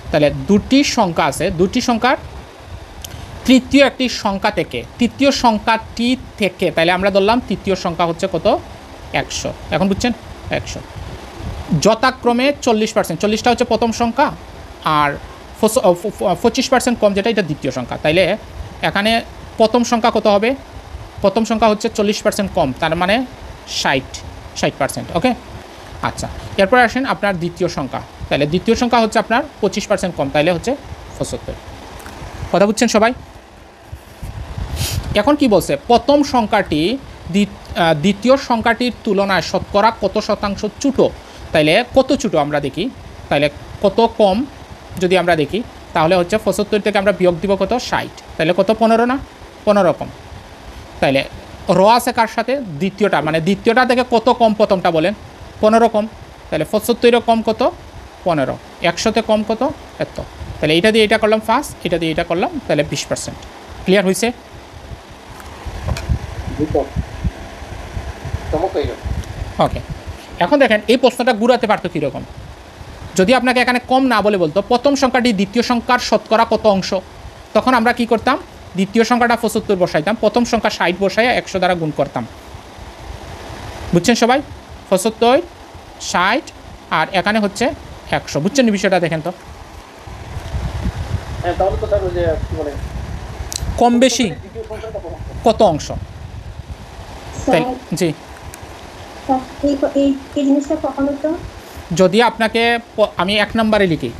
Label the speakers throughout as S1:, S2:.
S1: তাহলে দুটি সংখ্যা আছে, দুটি সংখ্যার তৃতীয় একটি সংখ্যা থেকে, তৃতীয় সংখ্যাটি থেকে, তাহলে আমরা ধরলাম তৃতীয় সংখ্যা হচ্ছে কত 100, এখন বুঝছেন 100, যথাক্রমে 40%, 40টা হচ্ছে প্রথম সংখ্যা আর 25% কম যেটা এটা দ্বিতীয় সংখ্যা। তাইলে এখানে প্রথম সংখ্যা কত হবে, প্রথম সংখ্যা হচ্ছে 40% কম, তার মানে 60%। ওকে, আচ্ছা এরপরে আসেন আপনার দ্বিতীয় সংখ্যা, তাহলে দ্বিতীয় সংখ্যা হচ্ছে আপনার 25% কম, তাইলে হচ্ছে 75। কথা বুঝছেন সবাই? এখন কি বলছে, প্রথম সংখ্যাটি দ্বিতীয় সংখ্যাটির তুলনায় শতকরা কত শতাংশ ছোটো, তাইলে কত ছোটো আমরা দেখি, তাইলে কত কম যদি আমরা দেখি তাহলে হচ্ছে 75 থেকে আমরা বিয়োগ দিব কত 60, তাহলে কত 15 না, 15 কম। তাইলে র আছে কার সাথে, দ্বিতীয়টা, মানে দ্বিতীয়টা থেকে কত কম প্রথমটা বলেন 15 কম, তাহলে 75 কম কত 15, 100তে কম কত এত, তাহলে এইটা দিয়ে এটা করলাম ফার্স্ট, এটা দিয়ে এটা করলাম, তাহলে 20%। ক্লিয়ার হয়েছে? ওকে, এখন দেখেন এই প্রশ্নটা ঘুরাতে পারতো কীরকম, যদি আপনাকে এখানে কম না বলে বলতো প্রথম সংখ্যাটি দ্বিতীয় সংখ্যার শতকরা কত অংশ, তখন আমরা কি করতাম, দ্বিতীয় সংখ্যাটা 75 বসাইতাম, প্রথম সংখ্যা 60 বসাইয়া 100 দ্বারা গুণ করতাম। বুঝছেন সবাই? 75, 60 আর এখানে হচ্ছে 100। বুঝছেন বিষয়টা? দেখেন তো কম বেশি কত অংশ, জি যদি আপনাকে আমি 1 নম্বরে লিখি,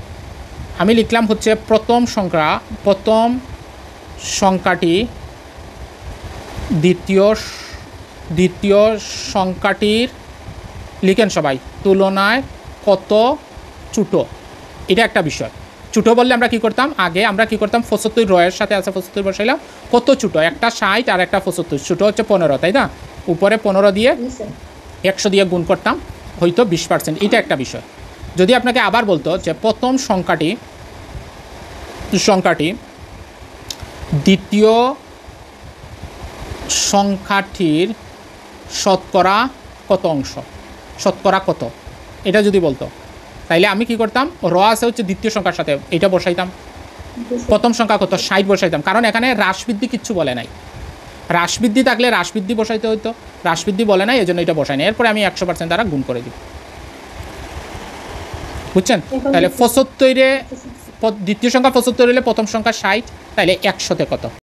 S1: আমি লিখলাম হচ্ছে প্রথম সংখ্যাটি দ্বিতীয় সংখ্যাটির লিখেন সবাই তুলনায় কত ছোটো, এটা একটা বিষয়। ছোটো বললে আমরা কি করতাম, আগে আমরা কি করতাম 75 রয়ের সাথে আছে 75 বসাইলাম, কত ছোটো, একটা 60 আর একটা 75, ছোটো হচ্ছে 15, তাই না, উপরে 15 দিয়ে 100 দিয়ে গুণ করতাম, হয়তো 20%, এটা একটা বিষয়। যদি আপনাকে আবার বলতো যে প্রথম সংখ্যাটি দ্বিতীয় সংখ্যাটির শতকরা কত অংশ, শতকরা কত, এটা যদি বলতো, তাইলে আমি কি করতাম, র আছে হচ্ছে দ্বিতীয় সংখ্যার সাথে, এটা বসাইতাম, প্রথম সংখ্যা কত 60 বসাইতাম, কারণ এখানে হ্রাস বৃদ্ধি কিচ্ছু বলে নাই, হ্রাস বৃদ্ধি থাকলে হ্রাস বৃদ্ধি বসাইতে হইতো, হ্রাস বৃদ্ধি বলে নাই, এই জন্য এটা বসাই নাই। এরপরে আমি 100% দ্বারা গুণ করে দিই। বুঝছেন? তাহলে 75-এ দ্বিতীয় সংখ্যা 75 হলে প্রথম সংখ্যা 60, তাহলে 100-তে কত?